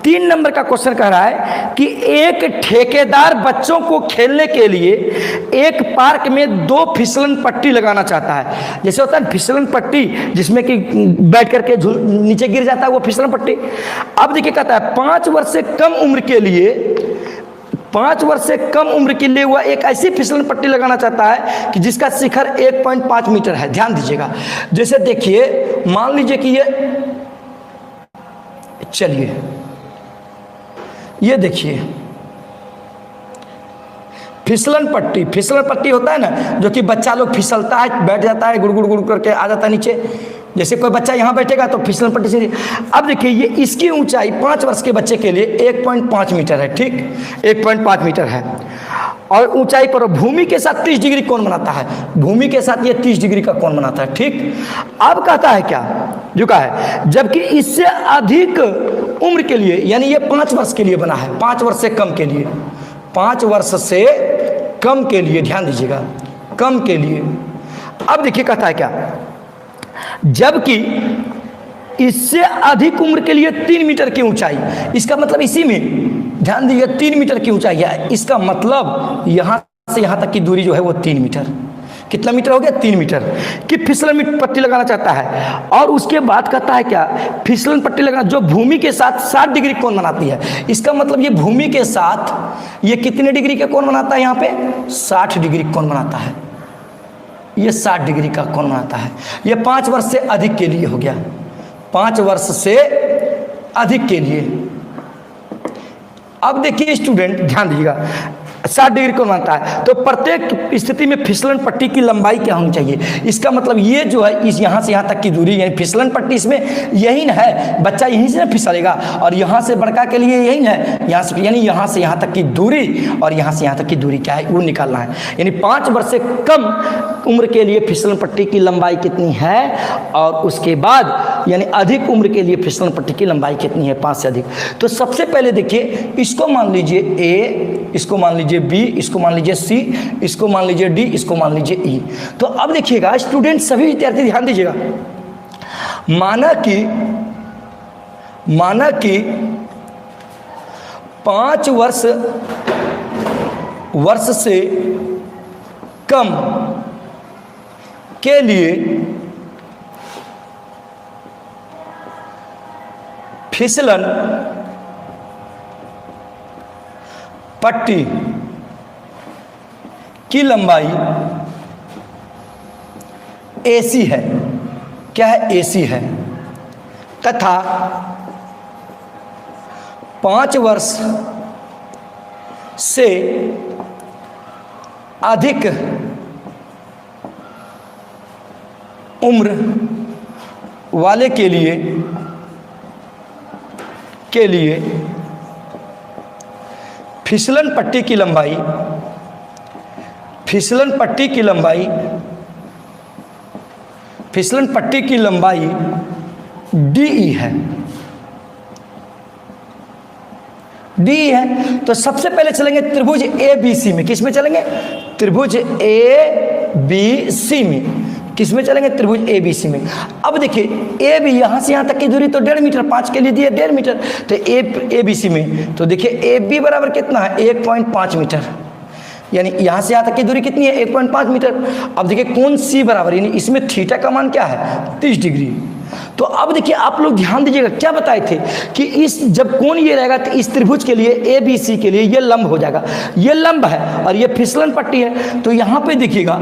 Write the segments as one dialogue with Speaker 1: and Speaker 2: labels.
Speaker 1: 3 number का question कह रहा है कि एक ठेकेदार बच्चों को खेलने के लिए एक पार्क में 2 फिसलन पट्टी लगाना चाहता है। जैसे होता है फिसलन पट्टी जिसमें कि बैठ करके नीचे गिर जाता है, वो फिसलन पट्टी। अब देखिए कहता है 5 वर्ष से कम उम्र के लिए, 5 वर्ष से कम उम्र के लिए वह एक ऐसी फिसलन पट्टी लगाना चाहता है कि जिसका शिखर 1.5 मीटर है। ध्यान दीजिएगा, जैसे देखिए मान लीजिए कि चलिए ये देखिए फिसलन पट्टी, फिसलन पट्टी होता है ना जो कि बच्चा लोग फिसलता है, बैठ जाता है, गुड़ गुड़ गुड़ करके आ जाता है नीचे। जैसे कोई बच्चा यहाँ बैठेगा तो फिसलन पट्टी से। अब देखिए ये इसकी ऊंचाई 5 वर्ष के बच्चे के लिए 1.5 मीटर है, ठीक 1.5 मीटर है। और ऊंचाई पर भूमि के साथ 30 डिग्री कोण बनाता है, भूमि के साथ ये 30 डिग्री का कोण बनाता है, ठीक। अब कहता है क्या, जो कहा है जबकि इससे अधिक उम्र के लिए, यानी ये 5 वर्ष के लिए बना है, 5 वर्ष से कम के लिए, 5 वर्ष से कम के लिए, ध्यान दीजिएगा कम के लिए। अब देखिए कहता है क्या, जबकि इससे अधिक उम्र के लिए 3 मीटर की ऊंचाई, इसका मतलब इसी में ध्यान दीजिए 3 मीटर की ऊंचाई है, इसका मतलब यहां से यहां तक की दूरी जो है वो 3 मीटर। कितना मीटर हो गया, 3 मीटर की फिसलन पट्टी लगाना चाहता है। और उसके बाद कहता है क्या, फिसलन पट्टी लगाना जो भूमि के साथ 60 डिग्री कोण बनाती है। इसका मतलब ये भूमि के साथ ये कितने डिग्री का कोण बनाता है, यहाँ पे 60 डिग्री कोण बनाता है, ये 60 डिग्री का कोण बनाता है। ये 5 वर्ष से अधिक के लिए हो गया, 5 वर्ष से अधिक के लिए। अब देखिए स्टूडेंट ध्यान दीजिएगा 60 डिग्री कोण बनाता है, तो प्रत्येक स्थिति में फिसलन पट्टी की लंबाई क्या होनी चाहिए। इसका मतलब ये जो है इस यहाँ से यहाँ तक की दूरी, यानी फिसलन पट्टी इसमें यही ना है, बच्चा यहीं से ना फिसलेगा, और यहाँ से बड़का के लिए यही ना है, यहाँ से, यानी यहाँ से यहाँ तक की दूरी और यहाँ से यहाँ तक की दूरी क्या है वो निकालना है। यानी 5 वर्ष से कम उम्र के लिए फिसलन पट्टी की लंबाई कितनी है, और उसके बाद यानी अधिक उम्र के लिए फिसलन पट्टी की लंबाई कितनी है, 5 से अधिक। तो सबसे पहले देखिए इसको मान लीजिए ए, इसको मान लीजिए बी, इसको मान लीजिए सी, इसको मान लीजिए डी, इसको मान लीजिए ई। तो अब देखिएगा स्टूडेंट, सभी विद्यार्थी ध्यान दीजिएगा, माना कि 5 वर्ष से कम के लिए फिसलन पट्टी की लंबाई AC है, क्या है, AC है, तथा 5 वर्ष से अधिक उम्र वाले के लिए फिसलन पट्टी की लंबाई DE है, DE है। तो सबसे पहले चलेंगे त्रिभुज ABC में, किस में चलेंगे, त्रिभुज ABC में, किस में चलेंगे, त्रिभुज ABC में। अब देखिए AB यहाँ से यहाँ तक की दूरी तो 1.5 मीटर, 5 के लिए दिए 1.5 मीटर, तो ABC में तो देखिए AB बराबर कितना है, 1.5 मीटर, यानी यहाँ से यहाँ तक की दूरी कितनी है, 1.5 मीटर। अब देखिए कोण C बराबर, यानी इसमें थीटा का मान क्या है, 30 डिग्री। तो अब देखिए आप लोग ध्यान दीजिएगा, क्या बताए थे कि इस जब कोण ये रहेगा तो इस त्रिभुज के लिए ABC के लिए ये लंब हो जाएगा, ये लंब है और ये फिसलन पट्टी है। तो यहाँ पे देखिएगा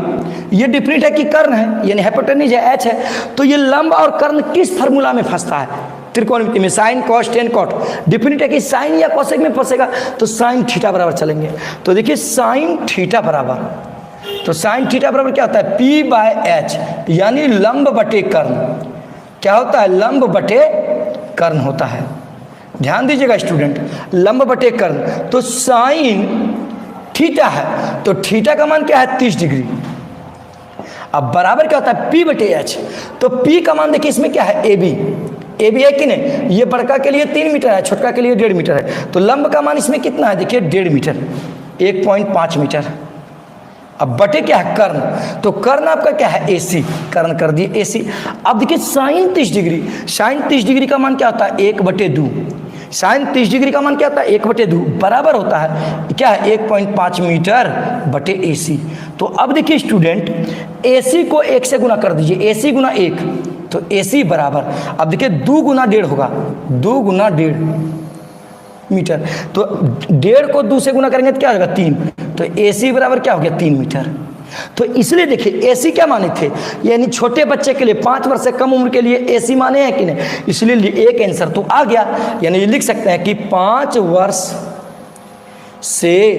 Speaker 1: ये डिफरेंट है कि कर्ण है, यानी हाइपोटेन्यूज है, H है। तो ये लंब और कर्ण किस फार्मूला में फंसता है, त्रिकोणमिति में, sine cos tan cot. Different है कि साइन या कॉसेक में फंसेगा, तो साइन थीटा बराबर चलेंगे। तो देखिए साइन थीटा बराबर, तो साइन थीटा बराबर क्या होता है, P/H, यानी लंब बटे कर्ण। क्या होता है, लंब बटे कर्ण होता है। ध्यान दीजिएगा स्टूडेंट, लंब बटे कर्ण। तो साइन थीटा है तो थीटा का मान क्या है, 30 डिग्री। अब बराबर क्या होता है, P/H। तो P का मान देखिए इसमें क्या है, AB है कि नहीं, ये बड़का के लिए 3 मीटर है, छोटका के लिए 1.5 मीटर है। तो लंब का मान इसमें कितना है, देखिए 1.5 मीटर, 1.5 मीटर। अब बटे क्या है, कर्ण। तो कर्ण आपका क्या है, AC, कर्ण कर दिए AC। अब देखिए साइन 30 डिग्री, साइन 30 डिग्री का मान क्या होता है, 1/2, साइन 30 डिग्री का मान क्या होता है 1/2 बराबर होता है क्या है 1.5 मीटर बटे AC। तो अब देखिए स्टूडेंट AC को 1 से गुना कर दीजिए, AC गुना 1 तो AC बराबर, अब देखिए 2 गुना 1.5 होगा, 2 गुना 1.5 मीटर, तो 1.5 को 2 से गुना करेंगे तो क्या होगा 3, तो AC बराबर क्या हो गया 3 मीटर। तो इसलिए देखिए AC क्या माने थे, यानी छोटे बच्चे के लिए 5 वर्ष से कम उम्र के लिए AC माने हैं कि नहीं, इसलिए एक आंसर तो आ गया। यानी लिख सकते हैं कि 5 वर्ष से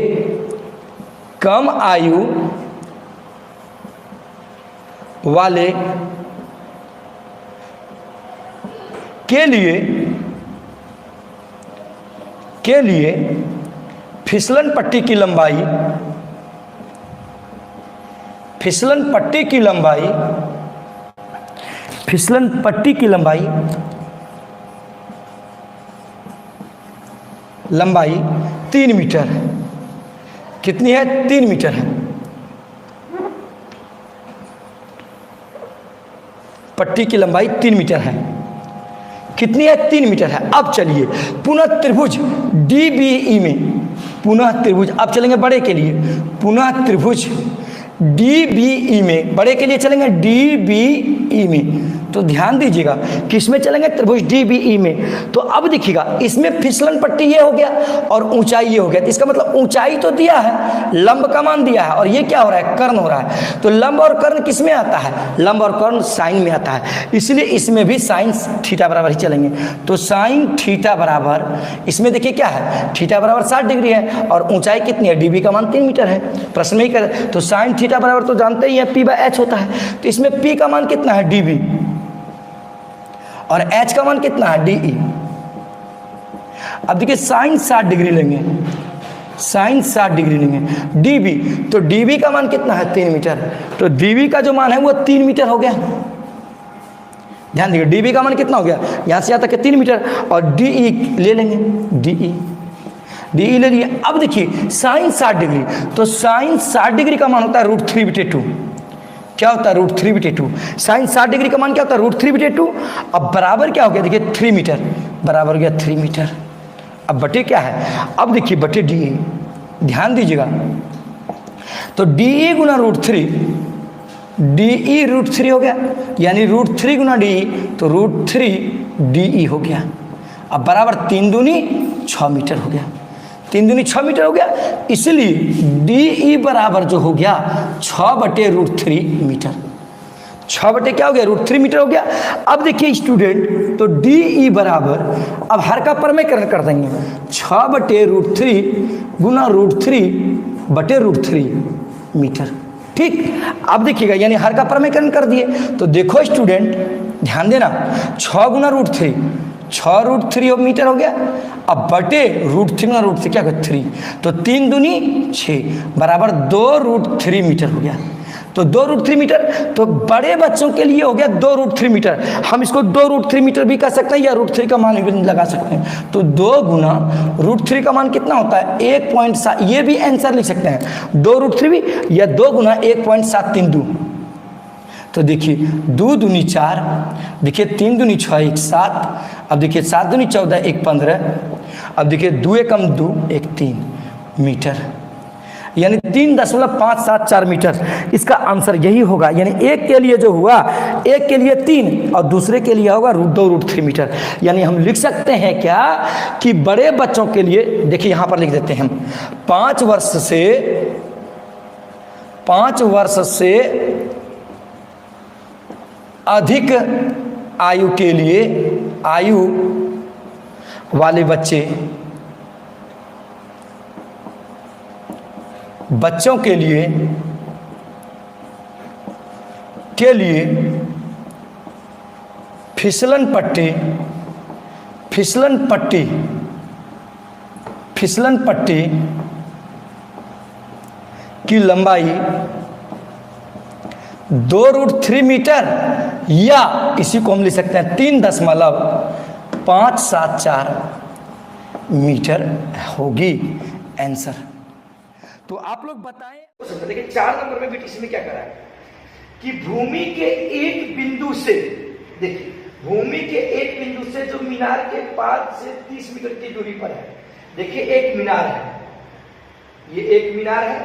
Speaker 1: कम आयु वाले के लिए फिसलन पट्टी की लंबाई, फिसलन पट्टी की लंबाई 3 मीटर, कितनी है 3 मीटर है। पट्टी की लंबाई 3 मीटर है, कितनी है 3 मीटर है। अब चलिए पुनः त्रिभुज DBE में, पुनः त्रिभुज, अब चलेंगे बड़े के लिए, पुनः त्रिभुज DBE में, बड़े के लिए चलेंगे DBE में। तो ध्यान दीजिएगा किसमें चलेंगे, त्रिभुज DBE में। तो अब देखिएगा इसमें फिसलन पट्टी ये हो गया और ऊंचाई ये हो गया, तो इसका मतलब ऊंचाई तो दिया है, लंब का मान दिया है, और ये क्या हो रहा है कर्ण हो रहा है। तो लंब और कर्ण किस में आता है, लंब और कर्ण साइन में आता है, इसलिए इसमें भी साइन थीटा बराबर ही चलेंगे। तो साइन थीटा बराबर, इसमें देखिए क्या है थीटा बराबर 60 डिग्री है और ऊंचाई कितनी है, DB का मान 3 मीटर है, प्रश्न में ही कर। तो साइन थीटा बराबर तो जानते ही है P/H होता है, तो इसमें P का मान कितना है DB और H का मान कितना है DE। अब देखिए साइन 60 डिग्री लेंगे, साइन 60 डिग्री लेंगे DB, तो DB का मान कितना है 3 मीटर, तो DB का जो मान है वो 3 मीटर हो गया। ध्यान दीजिए DB का मान कितना हो गया, यहाँ से यहाँ तक 3 मीटर, और DE ले लेंगे, DE ले लिए। अब देखिए साइन 60 डिग्री, तो साइन 60 डिग्री का मान होता है √3/2, क्या होता है √3/2। साइन 60 डिग्री का मान क्या होता है √3/2। अब बराबर क्या हो गया, देखिए 3 मीटर, बराबर हो गया 3 मीटर। अब बटे क्या है, अब देखिए बटे DE, ध्यान दीजिएगा, तो DE गुना √3, DE √3 हो गया, यानी √3 गुना DE, तो √3 DE हो गया। अब बराबर 3 दूनी 6 मीटर हो गया, 3 दूनी 6 मीटर हो गया, इसलिए DE बराबर जो हो गया 6/√3 मीटर, 6 बटे क्या हो गया √3 मीटर हो गया। अब देखिए स्टूडेंट, तो DE बराबर, अब हर का परमेयकरण कर देंगे, 6/√3 गुना √3/√3 मीटर, ठीक। अब देखिएगा यानी हर का परमेयकरण कर दिए, तो देखो स्टूडेंट ध्यान देना, 6 गुना √3, 6√3 मीटर हो गया। अब बटे √3 गुना √3 क्या होगा 3, तो 3 दूनी 6 बराबर 2√3 मीटर हो गया। तो 2√3 मीटर, तो बड़े बच्चों के लिए हो गया 2√3 मीटर। हम इसको 2√3 मीटर भी कह सकते हैं या √3 का मान भी लगा सकते हैं। तो 2 गुना √3 का मान कितना होता है 1.7, ये भी आंसर लिख सकते हैं 2√3 भी, या 2 गुना 1.732। तो देखिए 2 दूनी 4, देखिए 3 दूनी 6 1 7, अब देखिए 7 दूनी 14 1 15, अब देखिए 2 एकम 2 1 3 मीटर, यानी 3.574 मीटर इसका आंसर यही होगा। यानी एक के लिए जो हुआ, एक के लिए 3 और दूसरे के लिए होगा √2 मीटर। यानी हम लिख सकते हैं क्या कि बड़े बच्चों के लिए, देखिए यहाँ पर लिख देते हैं हम 5 वर्ष से अधिक आयु के लिए, आयु वाले बच्चों के लिए फिसलन पट्टी की लंबाई 2√3 मीटर, या इसी को हम लिख सकते हैं 3.574 मीटर होगी आंसर। तो आप लोग बताएं। देखिए 4 नंबर में भी इसमें क्या करा है कि भूमि के एक बिंदु से, देखिए भूमि के एक बिंदु से जो मीनार के पाद से 30 मीटर की दूरी पर है। देखिए एक मीनार है, ये एक मीनार है।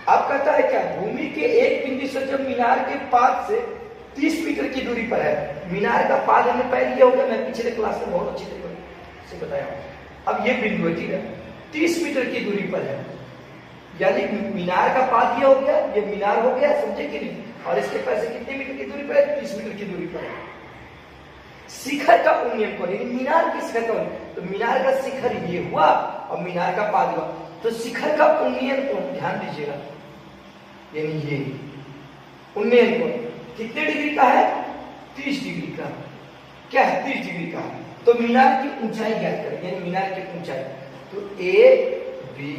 Speaker 1: अब कहता है क्या, भूमि के एक बिंदु से जब मीनार के पाद से 30 मीटर की दूरी पर है। मीनार का पाद हमने पहले लिया होगा, मैं पिछले क्लास में बहुत अच्छी तरीके से बताया। अब ये बिंदु है, ठीक है, 30 मीटर की दूरी पर है, यानी मीनार का पाद ये हो गया, ये मीनार हो गया, समझे कि नहीं। और इसके पास से कितने मीटर की दूरी पर है, 30 मीटर की दूरी पर है। शिखर का उन्नयन कोण, यानी मीनार की शिखर का उन्नयन, तो मीनार का शिखर ये हुआ और मीनार का पाद हुआ, तो शिखर का उन्नयन कोण ध्यान दीजिएगा, यानी ये उन्नयन कोण कितने डिग्री का है, 30 डिग्री का। क्या है, 30 डिग्री का। तो मीनार की ऊंचाई ज्ञात करें, यानी मीनार की ऊंचाई, तो ए बी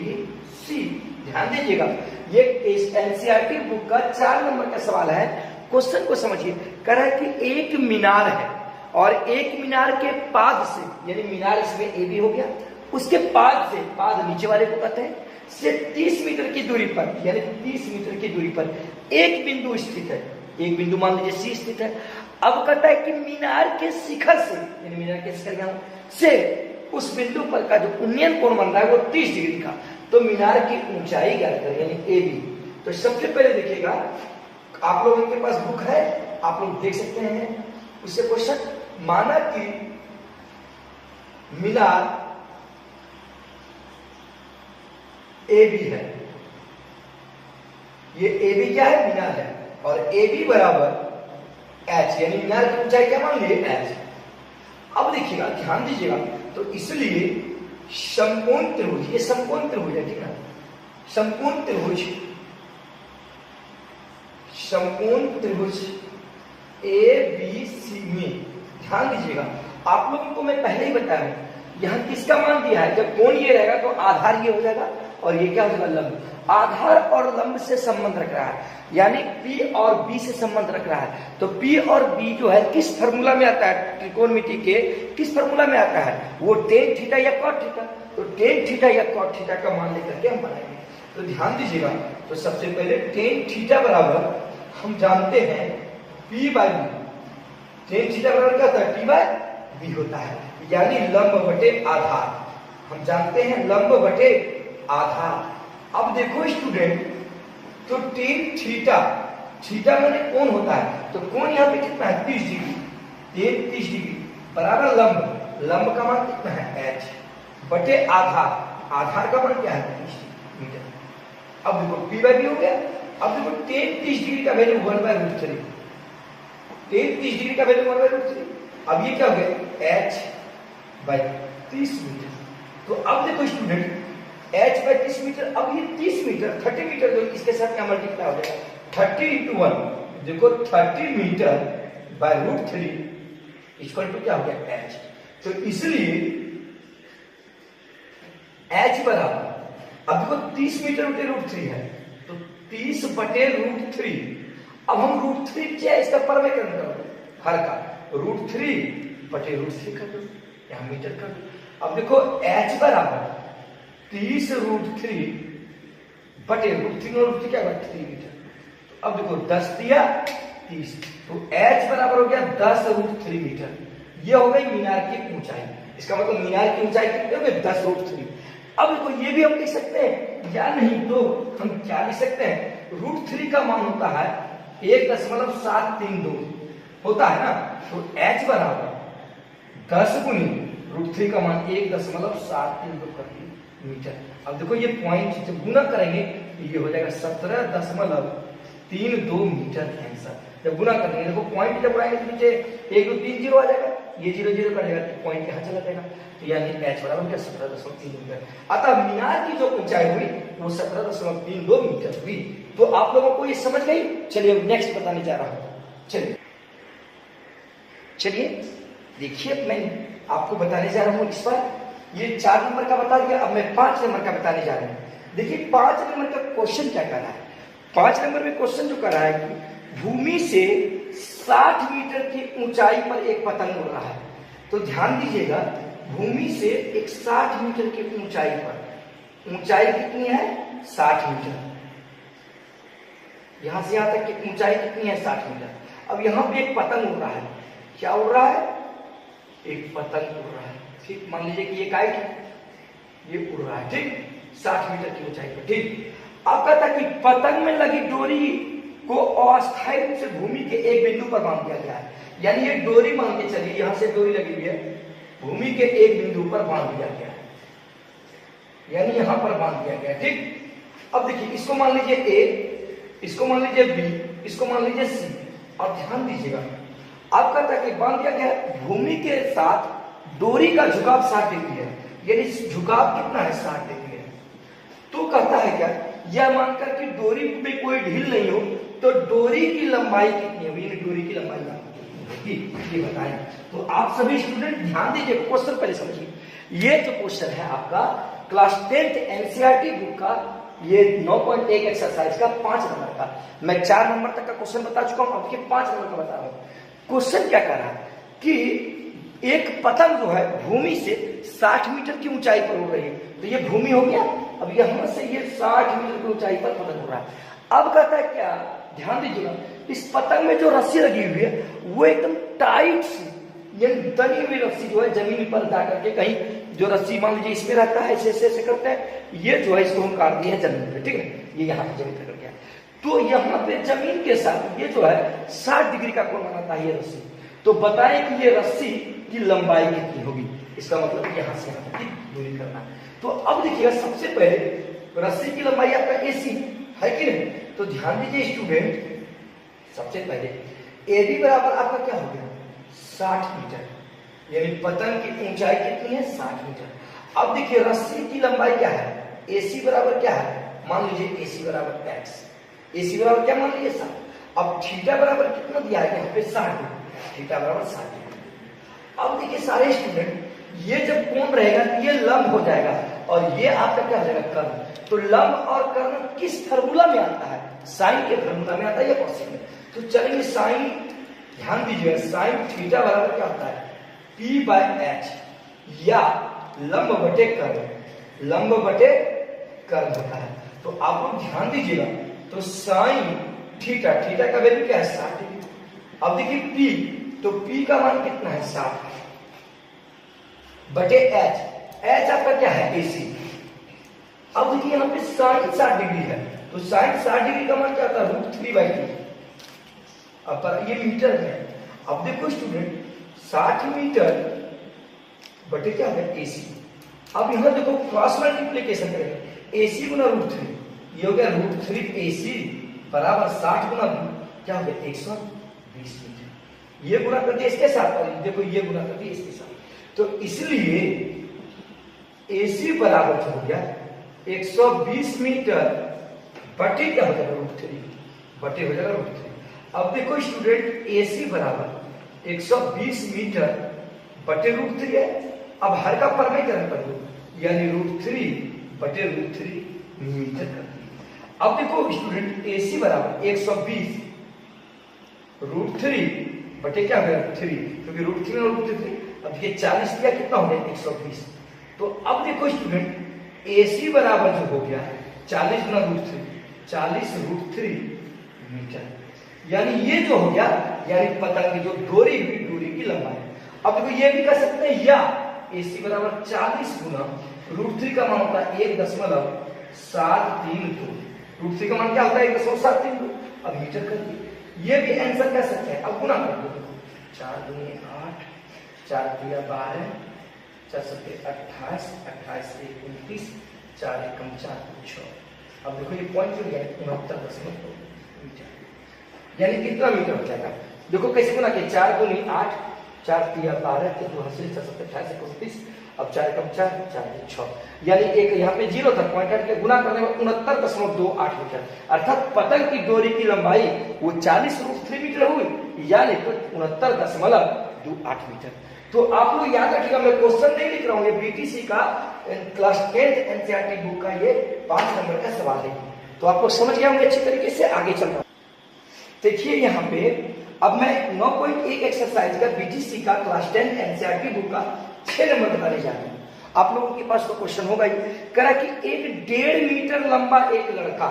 Speaker 1: सी। ध्यान दीजिएगा, ये एनसीईआरटी बुक का 4 नंबर का सवाल है। क्वेश्चन को समझिए, कह रहा है कि एक मीनार है और एक मीनार के पाद से, यानी मीनार इसमें ए बी हो गया, उसके पाद से, पाद नीचे वाले को कहते हैं, से 30 मीटर की दूरी पर, यानी 30 मीटर की दूरी पर एक बिंदु स्थित है। एक बिंदु मान लीजिए सी स्थित है। अब कहता है कि मीनार के शिखर से, यानी मीनार के शिखर यहां से उस बिंदु पर का जो उन्नयन कोण बन रहा है वो 30 डिग्री का। तो मीनार की ऊंचाई ज्ञात करें, यानी ए बी। तो सबसे पहले देखिएगा, आप लोगों के पास बुक है, आप लोग देख सकते हैं उससे क्वेश्चन। माना कि मीनार ए बी है, ये ए बी क्या है, मीनार है, और ए बी बराबर एच, यानी मीनार की ऊंचाई क्या मान लीजिए, एच। अब देखिएगा, ध्यान दीजिएगा, तो इसलिए समकोण त्रिभुज, ये समकोण त्रिभुज है, ठीक है, समकोण त्रिभुज, समकोण त्रिभुज ए बी सी में ध्यान दीजिएगा, आप लोगों को मैं पहले ही बताया, यहां किसका मान दिया है, जब कोण ये रहेगा तो आधार ये हो जाएगा और ये क्या हो जाएगा, लंब। आधार और लंब से संबंध रख रहा है, यानी P और B से संबंध रख रहा है। तो P और B जो है किस फार्मूला में आता है, त्रिकोणमिति के किस फार्मूला में आता है, वो टेन थीटा या कॉट थीटा। तो टेन थीटा या कॉट थीटा का मान लेकर के हम बनाएंगे। तो ध्यान दीजिएगा, तो सबसे पहले टेन थीटा बराबर हम जानते हैं P by B। Tan theta बराबर क्या होता है, P बाई B होता है, यानी लंब बटे आधार। हम जानते हैं लंब बटे आधार। अब देखो स्टूडेंट, तो टेन थीटा, थीटा माने कोण होता है, तो कोण यहाँ पे कितना है, 30 डिग्री, टेन 30 डिग्री बराबर लंब, लंब का मान कितना है, एच बटे आधार, आधार का मान क्या है, 30 मीटर। अब देखो पी बाई बी हो गया। अब देखो टेन 30 डिग्री का वैल्यू 1/√3, टेन 30 डिग्री का वैल्यू 1/√3। अब ये क्या हो गया, एच बाई 30 मीटर। तो अब देखो स्टूडेंट, h बाई 30 मीटर, अब ये 30 मीटर 30 मीटर जो इसके साथ क्या मल्टीप्लाई हो जाएगा, 30 × 1, देखो 30 मीटर बाई √3 इक्वल टू क्या हो गया, h। तो इसलिए h बराबर, अब देखो 30 मीटर बटे √3 है, तो 30 बटे √3। अब हम √3 क्या इसका परमेकरण कर दो, हर का √3 बटे √3 कर दो, यहां मीटर कर दो। अब देखो h बराबर 30 √3 बटे √3 और √3 क्या होगा, 3 मीटर। तो अब देखो 10 दिया 30, तो h बराबर हो गया 10√3 मीटर। ये हो गई मीनार की ऊंचाई। इसका मतलब मीनार की ऊंचाई कितनी हो गई, 10√3। अब देखो ये भी हम लिख सकते हैं, या नहीं तो हम क्या लिख सकते हैं, √3 का मान होता है 1.732 होता है ना, तो h बराबर 10 गुनी √3 का मान 1.732 कर दिया मीटर। अब देखो ये पॉइंट जब गुना करेंगे तो ये हो जाएगा 17.32 मीटर आंसर। जब गुना करेंगे, देखो पॉइंट जब आएंगे तो नीचे 1 2 3 0 आ जाएगा, ये 0 0 कटेगा तो पॉइंट यहाँ चला जाएगा, तो यानी h बराबर क्या, 17.32 मीटर। अतः मीनार की जो ऊंचाई हुई वो 17.32 मीटर हुई। तो आप लोगों को ये समझ गई। चलिए नेक्स्ट बताने जा रहा हूं। चलिए देखिए, मैं आपको बताने जा रहा हूं इस पर, ये 4 नंबर का बता दिया, अब मैं 5 नंबर का बताने जा रहा हूं। देखिए 5 नंबर का क्वेश्चन क्या कर रहा है। 5 नंबर में क्वेश्चन जो कर रहा है कि भूमि से 60 मीटर की ऊंचाई पर एक पतंग उड़ रहा है। तो ध्यान दीजिएगा, भूमि से एक 60 मीटर की ऊंचाई पर, ऊंचाई कितनी है, 60 मीटर, यहां से यहां तक की ऊंचाई कितनी है, 60 मीटर। अब यहां पे एक पतंग उड़ रहा है, क्या उड़ रहा है? एक पतंग उड़ रहा है। ठीक, मान लीजिए कि ये काइट ये उड़ रहा है, ठीक, 60 मीटर की ऊंचाई पर। ठीक, अब कहता है कि पतंग में लगी डोरी को अस्थायी रूप से भूमि के एक बिंदु पर बांध दिया गया है। यानी ये डोरी मान के चलिए, यहां से डोरी लगी हुई है, भूमि के एक बिंदु पर बांध दिया गया है, यानी यहां पर बांध दिया गया है। ठीक, अब देखिए इसको मान लीजिए ए, इसको मान लीजिए बी, इसको मान लीजिए सी। और ध्यान दीजिएगा, अब कहता है कि बांध दिया गया भूमि के साथ डोरी का झुकाव 60 डिग्री है, यानी झुकाव कितना है? 60 डिग्री है। तो कहता है क्या, यह मानकर कि डोरी में कोई ढील नहीं हो तो डोरी की लंबाई कितनी होगी? डोरी की लंबाई होगी ये बताएं। तो आप सभी स्टूडेंट ध्यान दीजिए, क्वेश्चन पहले समझिए। ये जो क्वेश्चन है आपका क्लास 10th एनसीईआरटी बुक का, ये 9.1 एक्सरसाइज का 5 नंबर का। मैं 4 नंबर तक का क्वेश्चन बता चुका हूं, अब 5 नंबर का बता रहा हूं। क्वेश्चन क्या कह रहा है कि एक पतंग जो है भूमि से 60 मीटर की ऊंचाई पर उड़ रही है। तो ये भूमि हो गया, अब यहां से ये 60 मीटर की ऊंचाई पर पतंग उड़ रहा है। अब कहता है क्या, ध्यान दीजिएगा, इस पतंग में जो रस्सी लगी हुई है वो एकदम टाइट सी, ये तनी हुई रस्सी जो है जमीन पर जाकर के, कहीं जो रस्सी मान लीजिए इसमें रहता है, ऐसे ऐसे करते हैं, ये जो है इसको हम काट दिए जमीन पे। ठीक है, ये यहाँ पे जमीन पर गया। तो यहाँ पे जमीन के साथ ये जो है 60 डिग्री का कोण बनाता है ये रस्सी। तो बताएं कि ये रस्सी की लंबाई कितनी होगी? इसका मतलब यहां से यहां तक की दूरी करना। तो अब देखिएगा, सबसे पहले रस्सी की लंबाई आपका AC है कि नहीं? तो ध्यान दीजिए स्टूडेंट, सबसे पहले AB बराबर आपका क्या हो गया? 60 मीटर, यानी पतंग की ऊंचाई कितनी है? 60 मीटर। अब देखिए रस्सी की लंबाई क्या है? AC बराबर क्या है? मान लीजिए AC बराबर x, AC बराबर क्या मान लीजिए? 60। अब थीटा बराबर कितना दिया है यहाँ पे? 60, थीटा बराबर 60। अब देखिए सारे स्टूडेंट, ये जब कोण रहेगा ये लंब हो जाएगा और ये आपका क्या हो जाएगा? कर्ण। तो लंब और कर्ण किस फार्मूला में आता है? साइन के फार्मूला में आता है या कॉसेक में? तो चलेंगे साइन, ध्यान दीजिएगा, साइन थीटा बराबर क्या होता है? P/h, या लंब बटे कर्ण, लंब बटे कर्ण होता है। तो आप लोग ध्यान दीजिएगा, तो साइन थीटा, थीटा का वैल्यू क्या है? 60 डिग्री। अब देखिए P, तो P का मान कितना है? 60 बटे h, h आपका क्या है? AC। अब देखिए यहाँ पे साइन 60 डिग्री है, तो साइन 60 डिग्री का मान क्या होता है? √3/2। अब पर ये मीटर में, अब देखो स्टूडेंट 60 मीटर बटे क्या है? AC। अब यहाँ देखो क्रॉस मल्टीप्लीकेशन करेंगे, AC गुना √3, ये हो गया √3 AC बराबर 60 गुना क्या हो गया? 120 मीटर। ये गुना कर दिया इसके साथ, और देखो ये गुना कर दिया इसके साथ। तो इसलिए AC बराबर हो गया 120 मीटर बटे क्या हो जाएगा? √3 बटे हो जाएगा √3। अब देखो स्टूडेंट AC बराबर 120 मीटर बटे √3 है। अब हर का परमेकरण कर दो, यानी √3 बटे √3 मीटर कर दिया। अब देखो स्टूडेंट AC बराबर 120 √3 बटे क्या हो गया? 3, क्योंकि √3 और √3। अब ये 40 दिया, कितना हो गया? 120। तो अब देखो स्टूडेंट AC बराबर जो हो गया 40 गुना √3, 40 √3 मीटर, यानी ये जो हो गया, यानी पतंग की जो डोरी हुई, डोरी की लंबाई। अब देखो ये भी कर सकते हैं, या AC बराबर 40 गुना √3 का मान होता है 1.732। √3 का मान क्या होता है? 1.732। अब मीटर कर दिए, ये भी आंसर कर सकते हैं। अब गुना कर दो, 4 दूनी 8, 4 दिया 12, 4 सत्ते 28, 28 से 29, 4 एकम 4 6। अब देखो ये पॉइंट जुड़ गया 69.2 मीटर, यानी कितना मीटर हो जाएगा? देखो कैसे गुना किया, 4 दूनी 8, 4 दिया 12, 4 28, 28 29, अब 4 एकम 4, 4 6, यानी एक यहाँ पे 0 था, पॉइंट हट के गुना करने में 69.28 मीटर। अर्थात पतंग की डोरी की लंबाई वो 40 √3 मीटर हुई, यानी तो 69.28 मीटर। तो आप लोग याद रखिएगा, मैं क्वेश्चन नहीं लिख रहा हूँ, ये BTC का क्लास 10th एनसीईआरटी बुक का ये 5 नंबर का सवाल है। तो आप लोग समझ गए होंगे अच्छी तरीके से। आगे चल रहा देखिए यहाँ पे, अब मैं 9.1 एक्सरसाइज का BTC का क्लास 10 एनसीईआरटी बुक का 6 नंबर बताने जा रहा हूँ। आप लोगों के पास तो क्वेश्चन होगा ही, करा कि एक 1.5 मीटर लंबा एक लड़का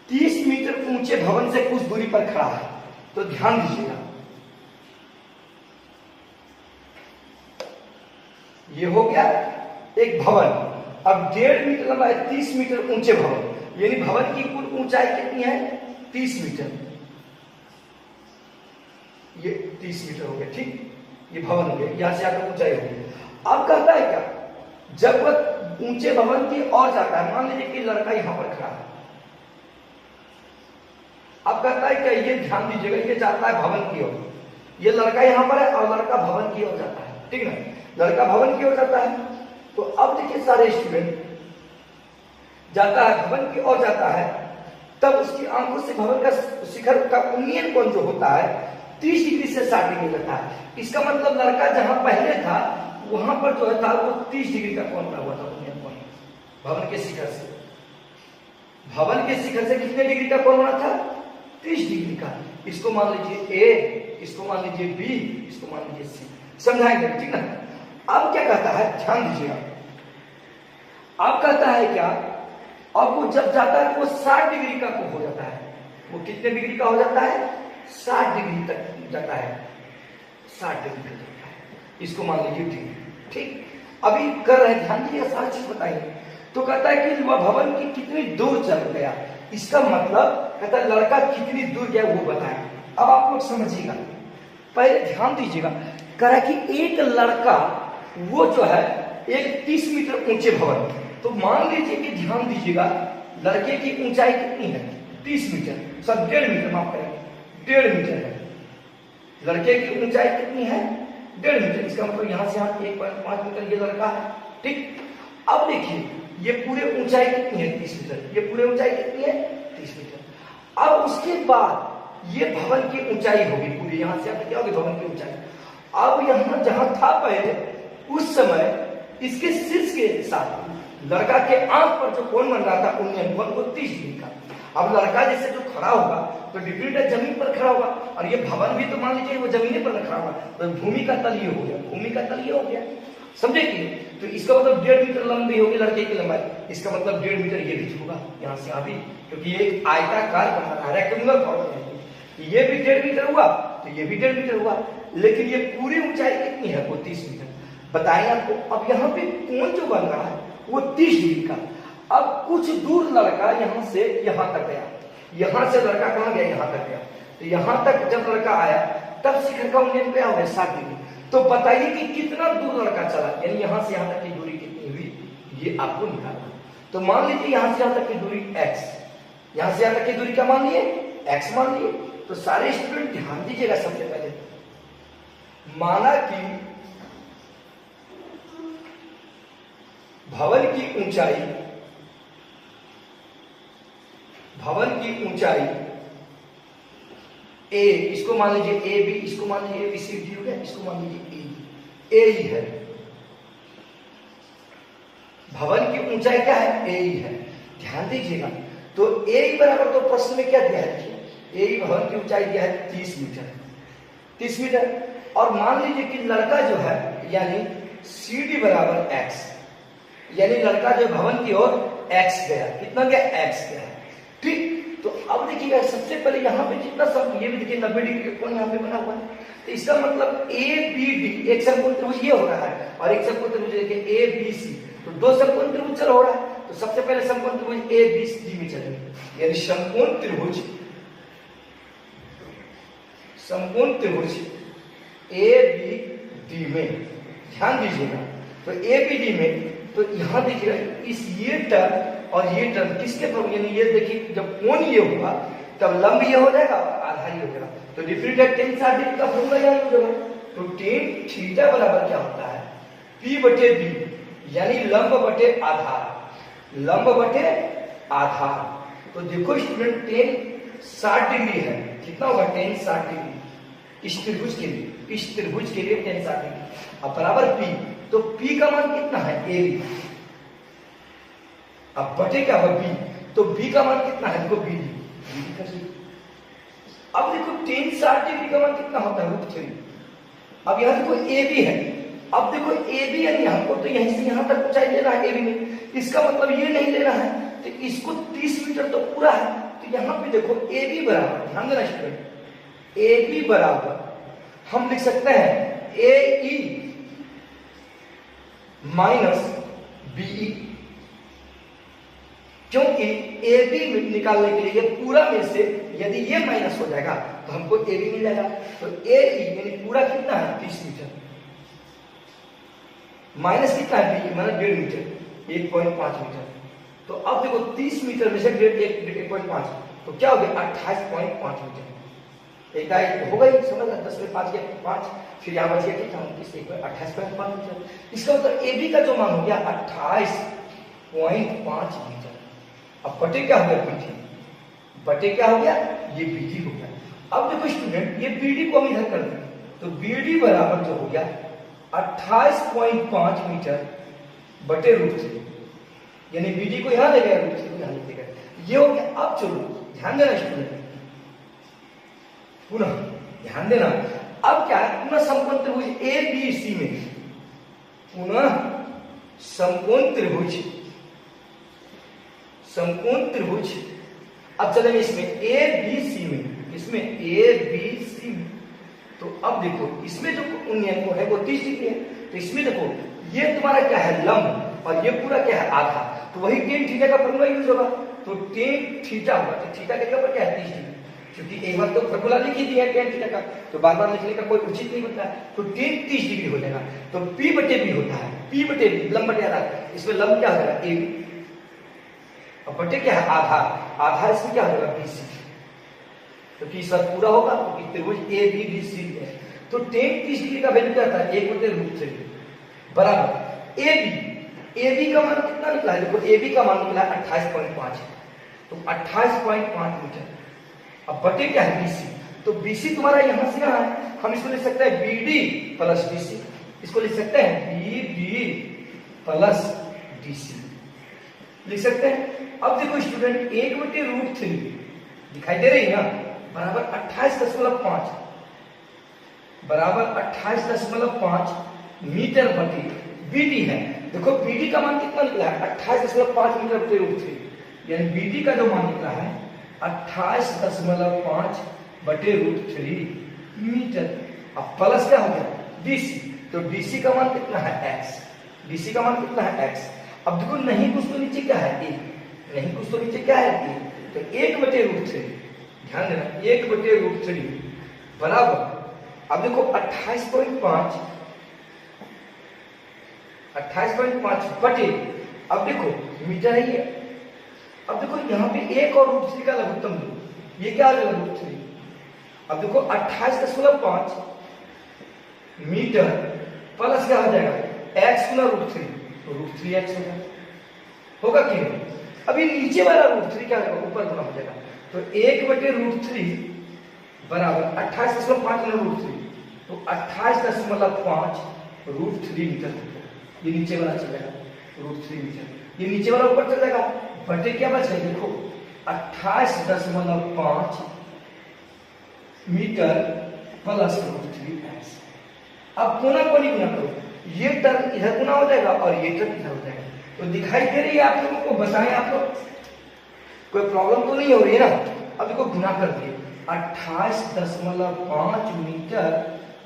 Speaker 1: 30 मीटर ऊंचे भवन से कुछ दूरी पर खड़ा है। तो ध्यान दीजिएगा, ये हो गया एक भवन। अब 1.5 मीटर लंबा है, 30 मीटर ऊंचे भवन, यानी भवन की कुल ऊंचाई कितनी है 30 मीटर, ये 30 मीटर हो गया, ठीक, ये भवन हो गया, यहां से आकर ऊंचाई हो गई। अब कहता है क्या, जब वह ऊंचे भवन की ओर जाता है, मान लीजिए कि लड़का यहां पर खड़ा है, अब कहता है क्या, ये ध्यान दीजिएगा, ये जाता है भवन की ओर, ये लड़का यहां पर है और लड़का भवन की ओर जाता है, ठीक ना, लड़का भवन की ओर जाता है। तो अब देखिए सारे स्टूडेंट, जाता है भवन की ओर जाता है, तब उसकी आंखों से भवन का शिखर का उन्नयन कोण जो होता है 30 डिग्री से 60 डिग्री रहता है। इसका मतलब लड़का जहां पहले था वहां पर जो था वो 30 डिग्री का कोण बना हुआ था, उन्नयन कोण भवन के शिखर से, भवन के शिखर से कितने डिग्री का कोण बना था 30 डिग्री का। इसको मान लीजिए ए, इसको मान लीजिए बी, इसको मान लीजिए सी, समझाएंगे, ठीक ना। अब क्या कहता है, ध्यान दीजिएगा, अब कहता है क्या, अब वो जब जाता है वो 60 डिग्री का हो जाता है, वो कितने डिग्री का हो जाता है 60 डिग्री तक जाता है, 60 डिग्री तक जाता है, इसको मान लीजिए डिग्री, ठीक। अभी कर रहे हैं, ध्यान दीजिएगा, सारी चीज बताएंगे। तो कहता है कि वह भवन की कितनी दूर चल गया, इसका मतलब कहता है लड़का कितनी दूर गया वो बताए। अब आप लोग समझिएगा, पहले ध्यान दीजिएगा, कह रहा कि एक लड़का वो जो है एक 30 मीटर ऊंचे भवन, तो मान लीजिए कि ध्यान दीजिएगा लड़के की ऊंचाई कितनी है 30 मीटर, सब 1.5 मीटर, माफ करेंगे 1.5 मीटर है, लड़के की ऊंचाई कितनी है 1.5 मीटर, इसका मतलब यहां से यहां 1.5 मीटर ये लड़का है, ठीक। अब देखिए ये पूरे ऊंचाई कितनी है 30 मीटर, ये पूरे ऊंचाई कितनी है 30 मीटर। अब उसके बाद ये भवन की ऊंचाई होगी पूरी, यहां से क्या होगी भवन की ऊंचाई। अब यहां जहां था पहले उस समय इसके शीर्ष के साथ लड़का के आंख पर जो कोण बन रहा था उन्नयन कोण वो 30 डिग्री का। अब लड़का जैसे जो खड़ा होगा तो डिग्री जमीन पर खड़ा होगा, और ये भवन भी तो मान लीजिए वो जमीन पर खड़ा होगा, तो भूमि का तल ये हो गया, भूमि का तल ये हो गया, समझे कि। तो इसका मतलब 1.5 मीटर लंबी होगी लड़के की लंबाई, इसका मतलब 1.5 मीटर ये भी होगा यहाँ से अभी, क्योंकि ये आयताकार बना रहा है, रेक्टेंगुलर फॉर्म है, ये भी 1.5 मीटर हुआ तो ये भी 1.5 मीटर हुआ, लेकिन ये पूरी ऊंचाई कितनी है वो 30 मीटर बताइए आपको। अब यहाँ पे कोण जो बन रहा है वो 30 डिग्री का। अब कुछ दूर लड़का यहाँ से यहाँ तक गया, यहाँ से लड़का कहाँ गया यहाँ तक गया, तो यहाँ तक जब लड़का आया तब शिखर का उन्नयन क्या हो गया 60 डिग्री। तो बताइए कि कितना दूर लड़का चला, यानी यहाँ से यहाँ तक की दूरी कितनी हुई ये आपको निकालना। तो मान लीजिए यहाँ से यहाँ तक की दूरी x, यहाँ से यहाँ तक की दूरी क्या मान लिए x मान लिए। तो सारे स्टूडेंट ध्यान दीजिएगा, सबसे पहले माना कि भवन की ऊंचाई a, इसको मान लीजिए ए बी, इसको मान लीजिए ए बी सी डी हो गया, इसको मान लीजिए ए ही है, भवन की ऊंचाई क्या है ए ही है, ध्यान दीजिएगा। तो ए बराबर तो प्रश्न में क्या दिया है, देखिए ए भवन की ऊंचाई दिया है 30 मीटर, 30 मीटर। और मान लीजिए कि लड़का जो है यानी सी डी बराबर x, यानी लड़का जो भवन की ओर x गया, कितना गया x गया, ठीक। तो अब देखिएगा सबसे पहले यहाँ पे कितना सब, ये भी देखिए 90 डिग्री का कोण यहाँ पे बना हुआ है, तो इसका मतलब ए बी डी, एक समकोण त्रिभुज ये हो रहा है और एक समकोण त्रिभुज देखिए ए बी सी, तो दो समकोण त्रिभुज चल हो रहा है। तो सबसे पहले समकोण त्रिभुज ए बी सी में चलेंगे, यानी समकोण त्रिभुज ए बी डी में, ध्यान दीजिएगा। तो ए बी डी में, तो यहां देखिएगा इस ये टर्म और ये टर्म किसके फॉर्म, यानी ये देखिए जब कोण ये होगा तब लंब ये हो जाएगा और आधा ये हो जाएगा, तो डिफरेंट है tan 60 डिग्री का फॉर्मूला यहां हो जाएगा। तो tan थीटा बराबर क्या होता है p बटे b, यानी लंब बटे आधार, लंब बटे आधार। तो देखो स्टूडेंट tan 60 डिग्री है, कितना होगा tan 60 डिग्री इस त्रिभुज के लिए, इस त्रिभुज के लिए tan 60 डिग्री, अब बराबर p, तो p का मान कितना है a b, अब बटे क्या होगा b, तो b का मान कितना है, देखो b कर लीजिए। अब देखो tan 60 डिग्री का मान कितना होता है √3। अब यहाँ देखो a b है, अब देखो a b यानी हमको तो यहीं से यहाँ तक ऊंचाई लेना है a b में, इसका मतलब ये नहीं लेना है, तो इसको 30 मीटर तो पूरा है। तो यहाँ पे देखो a b बराबर, ध्यान देना स्टूडेंट, a b बराबर हम लिख सकते हैं a e माइनस बीई, क्योंकि ए बी निकालने के लिए पूरा में से यदि ये माइनस हो जाएगा तो हमको ए बी मिल जाएगा। तो ए यानी पूरा कितना है 30 मीटर, माइनस कितना है बी माइनस 1.5 मीटर 1.5 मीटर। तो अब देखो 30 मीटर में से 1.5 तो क्या हो गया 28.5 मीटर। एक हो गई समझ 10 में 5 के 5, फिर यहाँ बच गया कितना 28.5 मीटर। इसका मतलब ए बी का जो मान हो गया 28.5 मीटर। अब बटे क्या हो गया बीडी, बटे क्या हो गया ये बीडी हो गया। अब देखो स्टूडेंट ये बीडी को हम इधर कर दें तो बीडी बराबर जो हो गया 28.5 मीटर बटे √3, यानी बीडी को यहां ले गया √3 को यहां ले गया, ये हो गया। अब चलो ध्यान देना स्टूडेंट, पुनः ध्यान देना। अब क्या है पुनः समकोण त्रिभुज ए बी सी में, पुनः समकोण त्रिभुज अब चलेंगे इसमें ए बी सी में, इसमें ए बी सी में। तो अब देखो इसमें जो उन्नयन को है वो 30 डिग्री है, तो इसमें देखो ये तुम्हारा क्या है लंब और ये पूरा क्या है आधा, तो वही tan थीटा का फॉर्मूला यूज होगा। तो tan थीटा होगा, तो थीटा के ऊपर क्या है 30 डिग्री, क्योंकि एक बार तो फॉर्मूला लिख ही दिया है tan थीटा का, तो बार बार लिखने का कोई उचित नहीं होता है। तो tan 30 डिग्री हो जाएगा। तो P बटे B होता है, P बटे B लंब बटे आधा, इसमें लंब क्या हो जाएगा AB और बटे क्या है आधा, आधा इसमें क्या हो जाएगा BC, क्योंकि इस बार पूरा होगा तो त्रिभुज ए बी बी सी है। तो tan 30 डिग्री का वैल्यू क्या आता है 1/√3 बराबर ए बी का मान कितना निकला है, देखो ए बी का मान निकला है 28.5, तो 28.5 मीटर। अब बटे क्या है बीसी, तो बीसी तुम्हारा यहां से यहां है, हम इसको लिख सकते हैं बीडी प्लस बीसी, इसको लिख सकते हैं बीडी प्लस डीसी लिख सकते हैं। अब देखो स्टूडेंट 1/√3 दिखाई दे रही है ना, बराबर 28.5 बराबर 28.5 मीटर बटे बीडी है। देखो बीडी का मान कितना निकला है 28.5 मीटर बटे √3, यानी बीडी का जो मान निकला है 28.5 बटे √3 मीटर। अब प्लस क्या हो गया डीसी, तो डीसी का मान कितना है x, डीसी का मान कितना है x। अब देखो नहीं कुछ तो नीचे क्या है a, नहीं कुछ तो नीचे क्या है a, तो 1/√3 ध्यान देना 1/√3 बराबर। अब देखो 28.5 बटे, अब देखो मीटर है ये। अब देखो यहाँ पे 1 और √3 का लघुत्तम लो, ये क्या है √3। अब देखो 28.5 मीटर प्लस क्या हो जाएगा x गुना √3, तो √3x होगा कि नहीं। अभी नीचे वाला √3 क्या होगा ऊपर गुना हो जाएगा, तो 1/√3 बराबर 28.5 गुना √3, तो 28.5 √3 मीटर होगा। ये नीचे वाला चलेगा √3 मीटर, ये नीचे वाला ऊपर चल जाएगा, बटे क्या बच गया देखो 28.5 मीटर प्लस √3x। अब कोना कोनी गुना करो, ये टर्म इधर गुना हो जाएगा और ये टर्म इधर हो जाएगा। तो दिखाई दे रही है आप लोगों को, बताएं आप लोग कोई प्रॉब्लम तो नहीं हो रही है ना। अब देखो गुना कर दिए 28.5 मीटर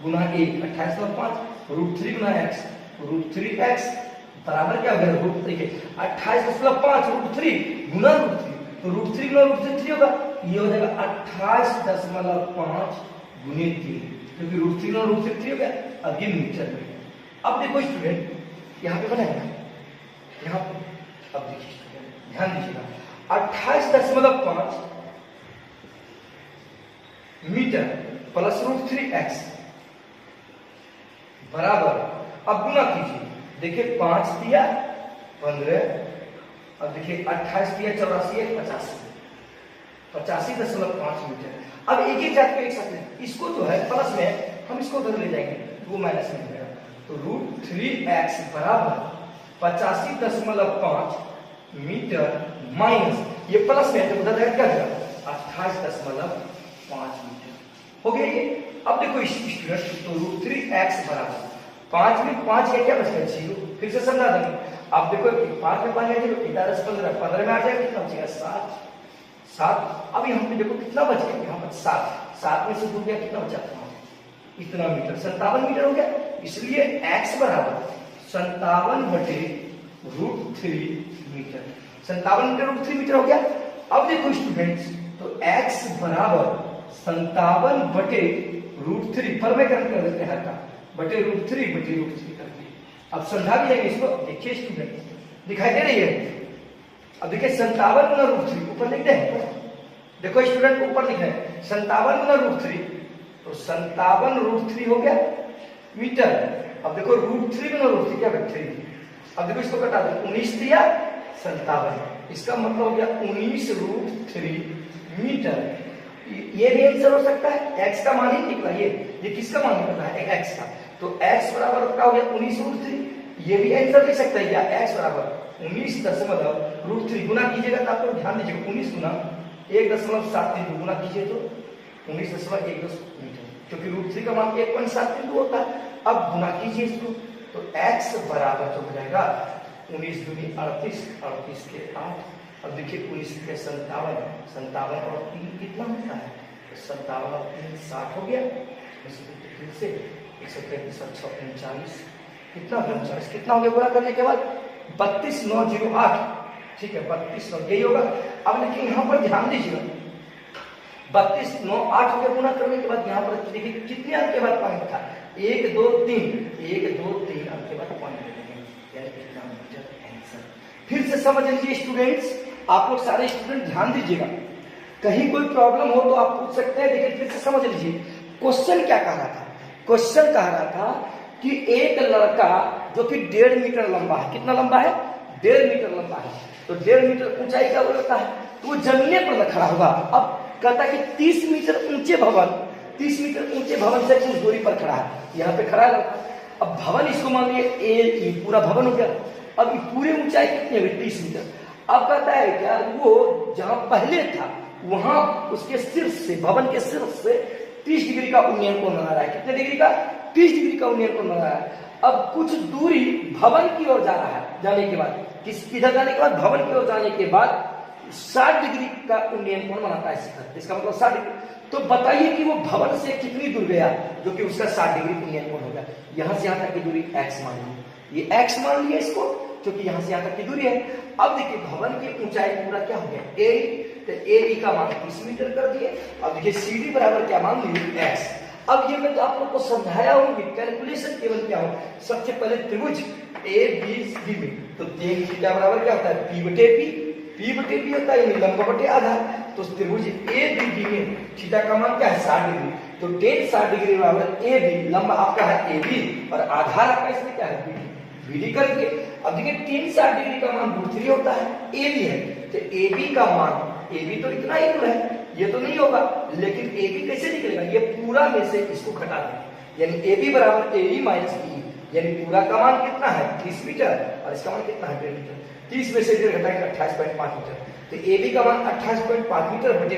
Speaker 1: गुना 1 28.5 √3 गुना x, √3x बराबर क्या हो गया √3 28.5 √3 गुना √3, तो √3 गुना √3 3 होगा, ये हो जाएगा 28.5 गुने 3, क्योंकि √3 गुना √3 3 हो गया। अब ये मीटर में, अब देखो स्टूडेंट यहाँ पे बनाएगा, यहाँ पे अब देखिए स्टूडेंट ध्यान दीजिएगा 28.5 मीटर प्लस √3x बराबर, अब गुना कीजिए, देखिए 5 दिया 15, अब देखिए 28 दिया 84 85.5 मीटर। अब एक एक जात को एक साथ में, इसको जो है प्लस में हम इसको उधर ले जाएंगे, वो माइनस में हो जाएगा, तो √3x बराबर 85.5 मीटर माइनस ये प्लस में, तो उधर जाएगा क्या जाएगा 28.5 मीटर हो गया ये। अब देखो स्टूडेंट, तो √3x बराबर 5 में 5 का क्या बचेगा 0, फिर से समझा देंगे। आप देखो 5 में 5 है 0, 15 15 में आ जाएगा कितना बचेगा 7। अब यहाँ पे देखो कितना बच गया, यहाँ पर 7 में से दूर गया कितना बचा, इतना मीटर 57 मीटर हो गया। इसलिए x बराबर 57/√3 मीटर। 57/√3 मीटर हो गया। अब देखो स्टूडेंट्स, तो x बराबर 57/√3 परमेकरण कर देते हैं का /√3 करके। अब समझा भी जाएंगे इसको। देखिए स्टूडेंट, दिखाई दे रही है। अब देखिए 57/√3 ऊपर लिख दे। देखो स्टूडेंट, ऊपर लिखा है 57/√3, तो 57/√3 हो गया मीटर। अब देखो √3/√3 क्या है 3। अब देखो इसको कटा दो, 19 दिया 57, इसका मतलब हो गया 19√3 मीटर। ये भी आंसर हो सकता है, x का मान ही निकला। ये किसका मान निकला है? x का। तो x बराबर क्या हो गया 19√3। ये भी आंसर दे सकता है क्या? x बराबर 19.√3 गुना कीजिएगा तो आपको ध्यान दीजिएगा 19 गुना 1.73 गुना कीजिए तो 19.12 मीटर, क्योंकि √3 का मान 1.73 होता है। अब गुना कीजिए इसको, तो x बराबर तो हो जाएगा 19 दूनी 38, 38 के 8। अब देखिए 19 के 57, 57 और 3 कितना होता है? तो 57 और 3 60 हो गया। फिर से 133 और 6 39, कितना 39, कितना हो गया गुना करने के बाद? 32,908। ठीक है, 32,9 यही होगा। अब लेकिन यहाँ पर ध्यान दीजिएगा, 32,908 हो गया गुना करने के बाद। यहाँ पर देखिए कितने अंक के बाद पॉइंट था? 1 2 3 अंक के बाद पॉइंट लगेंगे, यानी कितना मीटर आंसर। फिर से समझ लीजिए स्टूडेंट्स, आप लोग सारे स्टूडेंट ध्यान दीजिएगा, कहीं कोई प्रॉब्लम हो तो आप पूछ सकते हैं। लेकिन फिर से समझ लीजिए क्वेश्चन क्या कह रहा था। क्वेश्चन कह रहा था कि एक लड़का जो कि 1.5 मीटर लंबा है। कितना लंबा है? 1.5 मीटर लंबा है। तो 1.5 मीटर ऊंचाई का लड़का है, तो वो जमीन पर खड़ा होगा। अब कहता है कि 30 मीटर ऊंचे भवन से कुछ दूरी पर खड़ा है। यहाँ पे खड़ा है लड़का। अब भवन इसको मान लिया ए, पूरा भवन हो गया। अब पूरे ऊंचाई कितनी है? 30 मीटर। अब कहता है क्या, वो जहां पहले था वहां उसके शीर्ष से, भवन के शीर्ष से 30 डिग्री का उन्नयन कोण बना रहा है। कितने डिग्री का? 30 डिग्री का उन्नयन कोण बना रहा है। अब कुछ दूरी भवन की ओर जा रहा है, जाने के बाद किधर जाने के बाद? भवन की ओर जाने के बाद 60 डिग्री का उन्नयन कोण बनाता है शिखर। इसका मतलब 60 डिग्री। तो बताइए कि वो भवन से कितनी दूर गया जो कि उसका 60 डिग्री उन्नयन कोण हो गया। यहां से यहां तक की दूरी x मान ली, ये x मान लिया इसको, क्योंकि यहां से यहां तक की दूरी है। अब देखिए भवन की ऊंचाई पूरा क्या हो गया? a, तो ए का मान 30 मीटर कर दिए। अब देखिए CD बराबर क्या मान लिए? x। अब ये मैं तो आप लोग को समझाया हूँ, कैलकुलेशन केवल क्या हो। सबसे पहले त्रिभुज ABCD में तो tan थीटा बराबर क्या होता है? P बटे P होता है, यानी लंब बटे आधार। तो त्रिभुज ABD में थीटा का मान क्या है? 60 डिग्री। तो tan 60 डिग्री बराबर AB, लंब आपका है AB और आधार आपका इसमें क्या है? BD करके। अब देखिए tan 60 डिग्री का मान √3 होता है, AB है, तो AB का मान, AB तो इतना ही दूर है, ये तो नहीं होगा। लेकिन AB कैसे निकलेगा? ये पूरा में से इसको घटा दें, यानी AB बराबर AE माइनस BE, यानी पूरा का मान कितना है? 30 मीटर और इसका मान कितना है? 1.5 मीटर। 30 में से 1.5 घटाएंगे 28.5 मीटर। तो AB का मान 28.5 मीटर बटे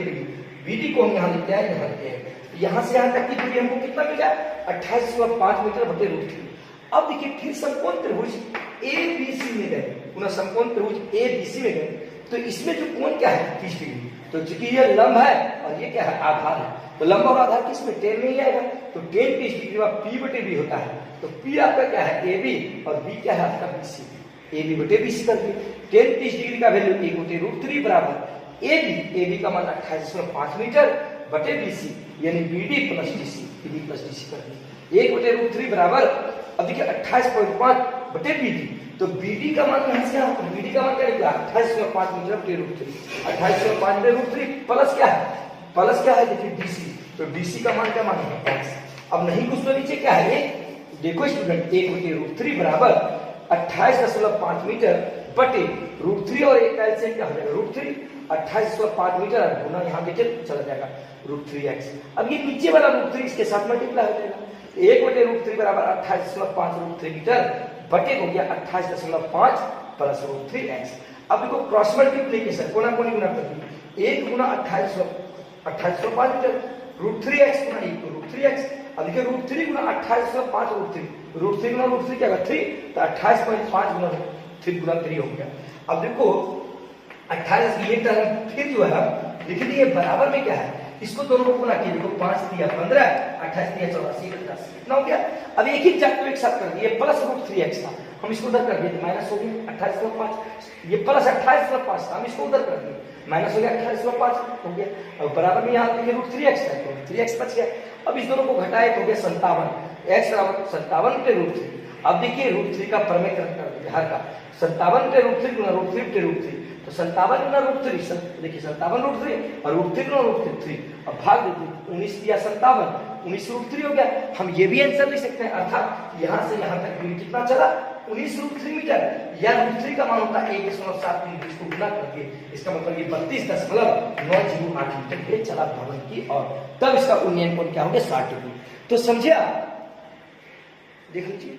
Speaker 1: BD को हम यहाँ लिखते हैं, यहाँ लिखते हैं। यहाँ से यहाँ तक की दूरी हमको कितना मिल जाए? 28.5 मीटर बटे √3। अब देखिए फिर समकोण त्रिभुज ABC में गए, पुनः समकोण त्रिभुज ABC में गए, तो इसमें जो कोण क्या है? 30 डिग्री। तो चूंकि ये लंब है और ये क्या है? आधार है, तो लंब और आधार किसमें? tan में ही आएगा। तो tan 30 डिग्री में P बटे B होता है। तो P आपका क्या है? AB और B क्या है आपका? BC। AB बटे BC कर दिए। tan 30 डिग्री का वैल्यू 1 बटे √3 बराबर AB का मान 28.5 मीटर बटे BC, यानी BD प्लस DC कर दिए। 1 बटे √3 बराबर, अब देखिए 28.5 बटे BD, तो BD का मान यहाँ से यहाँ, BD का मान क्या निकला? 28.5 मीटर बटे √3। 28.5 बटे √3 प्लस क्या है? देखिए DC, तो DC का मान क्या मान है? x। अब नहीं कुछ तो नीचे क्या है? ये देखो स्टूडेंट, 1 बटे √3 बराबर 28.5 मीटर बटे √3 और 1 का एलसीएम क्या हो जाएगा? √3। 28.5 मीटर गुना यहाँ देखिए चला जाएगा √3x। अब ये नीचे वाला √3 इसके साथ मल्टीप्लाई हो जाएगा। 1 बटे √3 बराबर 28.5 √3 मीटर बटे हो गया 28.5 प्लस √3x। अब देखो क्रॉस मल्टीप्लिकेशन, कोना कोनी गुना कर दी। 1 गुना 28.5 मीटर, √3x गुना 1 तो √3x। अब देखिए √3 गुना 28.5 √3 गुना √3 क्या होगा? 3, तो 28.5 गुना 3 गुना 3 हो गया। अब देखो 28 ये टर्म फिर जो है लिख दिए बराबर में क्या है? इसको दोनों को गुना किए, देखो 5 दिया 15, 28 दिया 84, 10 कितना हो गया? अब एक ही जात को एक साथ कर दिए, प्लस √3x था। हम इसको उधर कर दिए, माइनस हो गया 28/5, ये प्लस 28/5 था, हम इसको उधर कर दिए, माइनस हो गया 28/5 हो गया। अब बराबर में यहाँ देखिए √3x है, तो 3x बच गया। अब इस दोनों को घटाए तो हो गया 57, x बराबर 57 पे √3। अब देखिए √3 का प्रमेय कर दिया हर का, 57 पे √3 गुना √3 पे √3, तो 57 गुना √3, देखिए 57 √3 और √3 गुना √3, अब भाग देते 19 दिया 57, 19 √3 हो गया। हम ये भी आंसर लिख सकते हैं, अर्थात यहाँ से यहाँ तक दूरी कितना चला 19 √3 मीटर, या √3 का मान होता है 1.73, इसको गुना करके इसका मतलब ये 32.908 मीटर ये चला भवन की ओर। तब इसका उन्नयन कोण क्या हो गया 60 डिग्री। तो समझे आप, देख लीजिए।